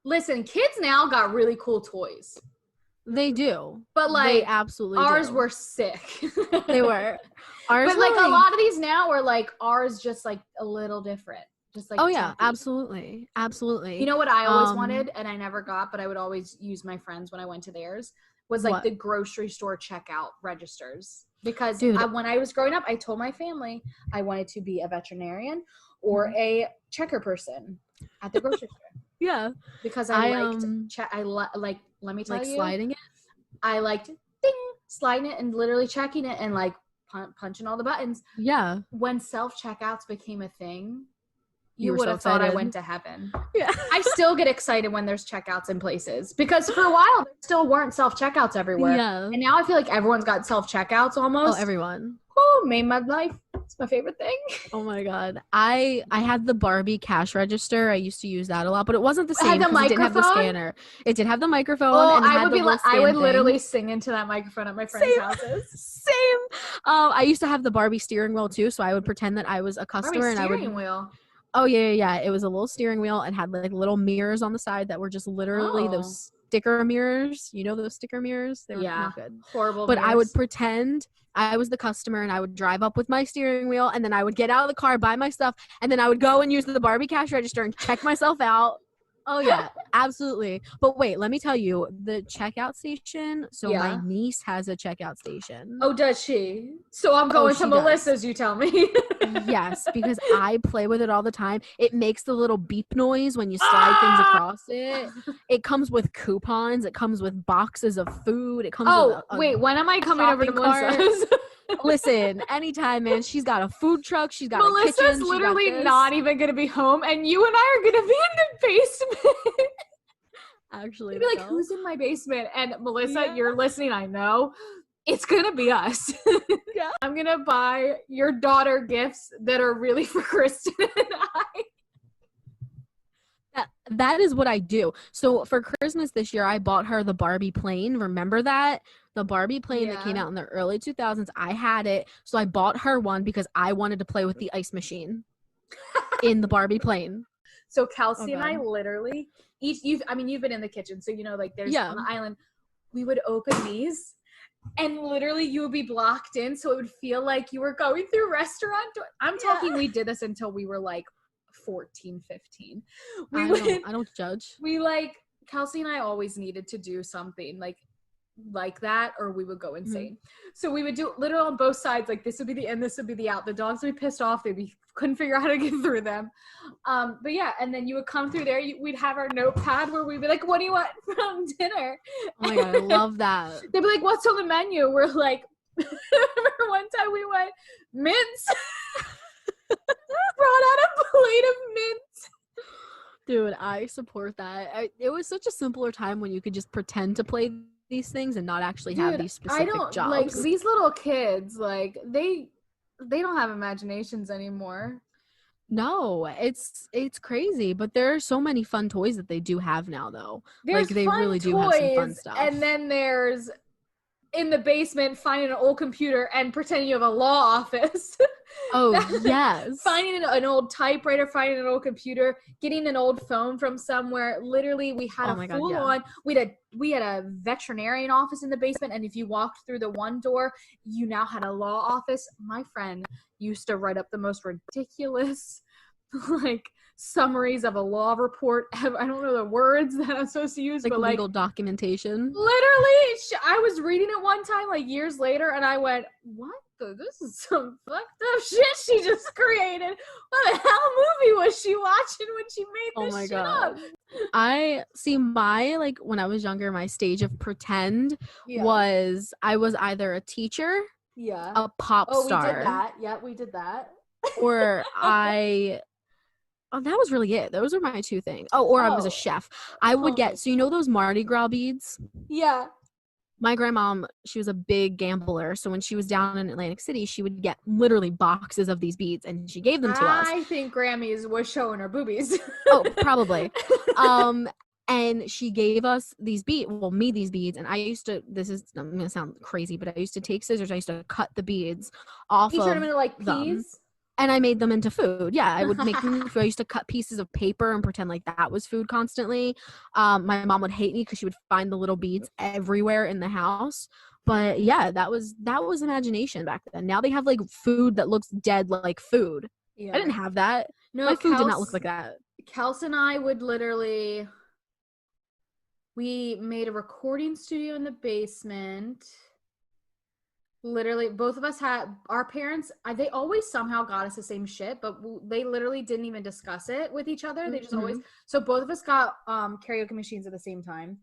Listen, kids now got really cool toys. They do. But like they absolutely ours do. were sick. They were. Ours but were like a lot of these now are like ours just like a little different. Just like oh yeah, chunky. absolutely. Absolutely. You know what I always wanted and I never got, but I would always use my friends when I went to theirs was like the grocery store checkout registers. Because when I was growing up, I told my family I wanted to be a veterinarian or a checker person at the grocery store. Yeah. Because I liked let me tell you. Sliding it? I liked sliding it and literally checking it and like punching all the buttons. Yeah. When self-checkouts became a thing, you would have thought I went to heaven. Yeah. I still get excited when there's checkouts in places because for a while there still weren't self-checkouts everywhere. Yeah. And now I feel like everyone's got self-checkouts almost. Oh, everyone. Oh, made my life. It's my favorite thing. Oh my god. I had the Barbie cash register. I used to use that a lot, but it wasn't the same because it didn't have the scanner. It did have the microphone and I would literally sing into that microphone at my friends' houses. Same. I used to have the Barbie steering wheel too, so I would pretend that I was a customer and I would wheel. Oh yeah. It was a little steering wheel and had like little mirrors on the side that were just literally those sticker mirrors. You know those sticker mirrors? They were not good. Horrible. But mirrors. I would pretend I was the customer and I would drive up with my steering wheel and then I would get out of the car, buy my stuff, and then I would go and use the Barbie cash register and check myself out. Oh yeah, absolutely. But wait, let me tell you, the checkout station. So my niece has a checkout station. Oh, does she? So I'm going to Melissa's, you tell me. Yes, because I play with it all the time. It makes the little beep noise when you slide things across it. It comes with coupons. It comes with boxes of food. It comes with wait, when am I coming over to Melissa's? Listen, anytime, man. She's got a food truck. She's got Melissa's a kitchen. Literally not even going to be home, and you and I are going to be in the basement. Actually, be like, who's in my basement? And Melissa, you're listening, I know. It's going to be us. Yeah. I'm going to buy your daughter gifts that are really for Kristen and I. That is what I do. So for Christmas this year, I bought her the Barbie plane. Remember that? The Barbie plane that came out in the early 2000s. I had it. So I bought her one because I wanted to play with the ice machine in the Barbie plane. So Kelsey and I literally you've been in the kitchen. So, you know, like there's on the island, we would open these and literally you would be blocked in. So it would feel like you were going through restaurant. I'm talking, we did this until we were like 14, 15. I don't judge. Kelsey and I always needed to do something like that or we would go insane. So we would do it literally on both sides. Like this would be the in, this would be the out. The dogs would be pissed off. Couldn't figure out how to get through them. But yeah, and then you would come through there. We'd have our notepad where we'd be like, what do you want from dinner? Oh my God, I love that. They'd be like, what's on the menu? We're like, remember one time we went, mince. Brought out a plate of mince. Dude, I support that. It was such a simpler time when you could just pretend to play these things and not actually have these specific jobs. Like these little kids, like they don't have imaginations anymore. No, it's crazy, but there are so many fun toys that they do have now though. There's they really do have some fun stuff. And then there's in the basement finding an old computer and pretending you have a law office. Oh, yes. Finding an old typewriter, finding an old computer, getting an old phone from somewhere. Literally, we had we had a veterinarian office in the basement, and if you walked through the one door, you now had a law office. My friend used to write up the most ridiculous, summaries of a law report. I don't know the words that I'm supposed to use, but legal documentation. Literally, I was reading it one time, years later, and I went, "What? This is some fucked up shit she just created. What the hell movie was she watching when she made this shit up?" I see when I was younger, my stage of pretend was I was either a teacher, a pop star. We did that. Yeah, we did that. Or that was really it. Those were my two things. I was a chef. I would get, so you know those Mardi Gras beads? Yeah. My grandmom, she was a big gambler. So when she was down in Atlantic City, she would get literally boxes of these beads and she gave them to us. I think Grammys was showing her boobies. Oh, probably. And she gave us these beads, these beads. And I used to, I'm going to sound crazy, but I used to take scissors. I used to cut the beads off of them into peas? And I made them into food. Yeah, I would make them into food. I used to cut pieces of paper and pretend like that was food constantly. My mom would hate me because she would find the little beads everywhere in the house. But yeah, that was imagination back then. Now they have like food that looks dead like food. Yeah. I didn't have that. No, my food did not look like that. Kels and I would literally, we made a recording studio in the basement. Literally, both of us had, our parents, they always somehow got us the same shit, but they literally didn't even discuss it with each other. They just always, so both of us got karaoke machines at the same time.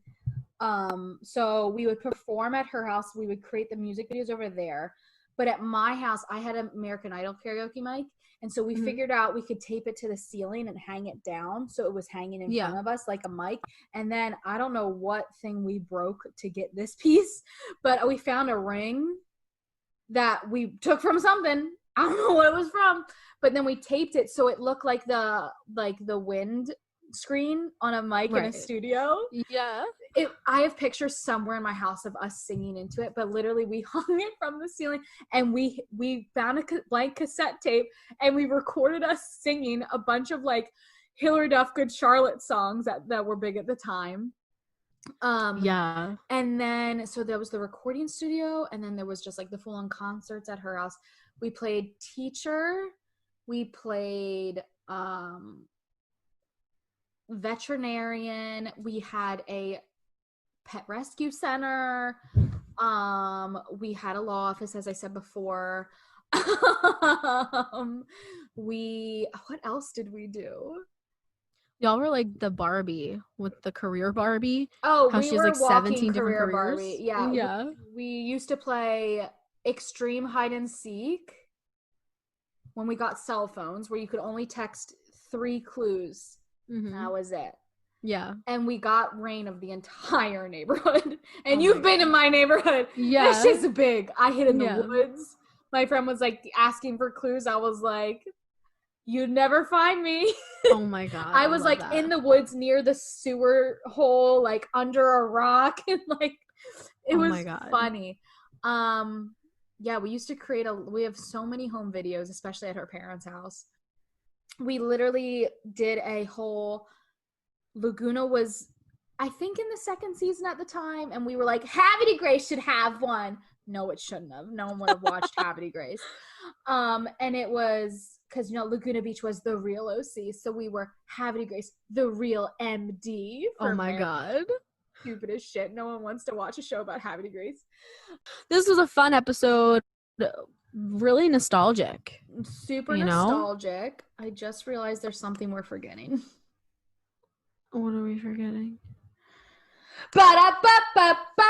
So we would perform at her house. We would create the music videos over there. But at my house, I had an American Idol karaoke mic. And so we figured out we could tape it to the ceiling and hang it down. So it was hanging in front of us like a mic. And then I don't know what thing we broke to get this piece, but we found a ring that we took from something. I don't know what it was from, but then we taped it so it looked like the wind screen on a mic in a studio. Yeah. I have pictures somewhere in my house of us singing into it, but literally we hung it from the ceiling and we found a blank cassette tape and we recorded us singing a bunch of like Hilary Duff, Good Charlotte songs that were big at the time. And then so there was the recording studio, and then there was just like the full-on concerts at her house. We played Teacher, we played veterinarian, we had a pet rescue center, we had a law office, as I said before. What else did we do? Y'all were like the Barbie with the career Barbie. Oh, how she has like 17 different careers. Barbie. Yeah. We used to play extreme hide and seek when we got cell phones, where you could only text 3 clues. That was it. Yeah. And we got reign of the entire neighborhood. And you've been in my neighborhood. Yeah. This shit's big. I hid in the woods. My friend was like asking for clues. I was like, you'd never find me. Oh my god. I was like in the woods near the sewer hole, like under a rock, and like it was funny. Yeah, we used to we have so many home videos, especially at her parents' house. We literally did a whole, Laguna was, I think, in the 2nd season at the time, and we were like, Havity Grace should have one. No, it shouldn't have. No one would have watched Havity Grace. And it was because, Laguna Beach was the real OC, so we were Havity Grace, the real MD. Oh my god. Stupid as shit. No one wants to watch a show about Havity Grace. This was a fun episode. Really nostalgic. Super nostalgic. I just realized there's something we're forgetting. What are we forgetting? Ba-da-ba-ba-ba!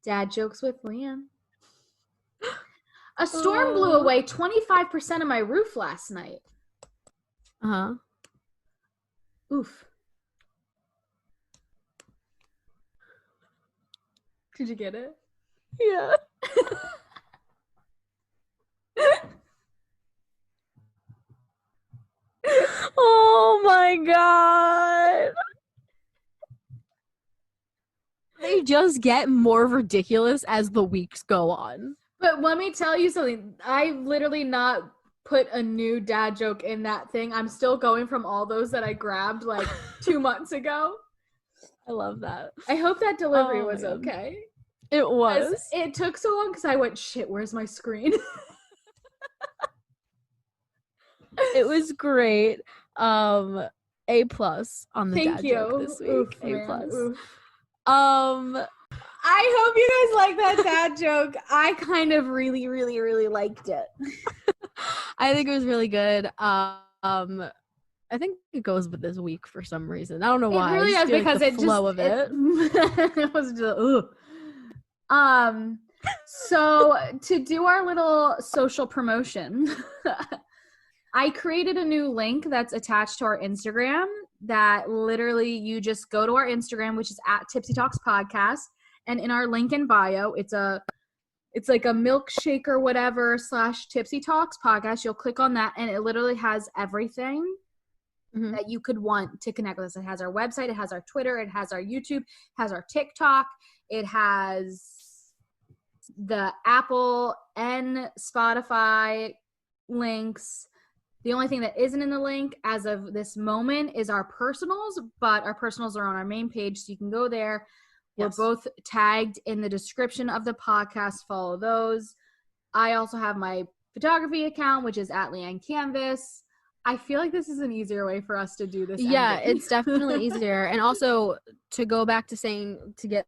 Dad jokes with Liam. A storm blew away 25% of my roof last night. Uh-huh. Oof. Did you get it? Yeah. Oh my god. They just get more ridiculous as the weeks go on. But let me tell you something. I've literally not put a new dad joke in that thing. I'm still going from all those that I grabbed like 2 months ago. I love that. I hope that delivery was okay. It was. It took so long because I went, shit, where's my screen? It was great. A+ on the dad joke this week. Oof, A+. I hope you guys like that dad joke. I kind of really, really, really liked it. I think it was really good. I think it goes with this week for some reason. I don't know why. It really does, because the flow of it. It was just so to do our little social promotion, I created a new link that's attached to our Instagram that literally you just go to our Instagram, which is at Tipsy Talks Podcast. And in our link in bio, it's like a milkshake or whatever / Tipsy Talks Podcast. You'll click on that and it literally has everything that you could want to connect with us. It has our website, it has our Twitter, it has our YouTube, it has our TikTok, it has the Apple and Spotify links. The only thing that isn't in the link as of this moment is our personals, but our personals are on our main page, so you can go there. We're both tagged in the description of the podcast. Follow those. I also have my photography account, which is at Leanne Canvas. I feel like this is an easier way for us to do this. Yeah, it's definitely easier. And also, to go back to saying, to get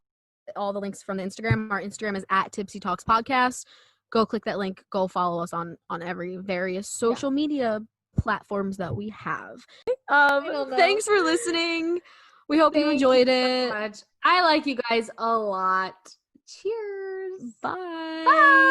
all the links from the Instagram, our Instagram is at Tipsy Talks Podcast. Go click that link. Go follow us on every various social media platforms that we have. Thanks for listening. We hope you enjoyed it. So much. I like you guys a lot. Cheers. Bye. Bye.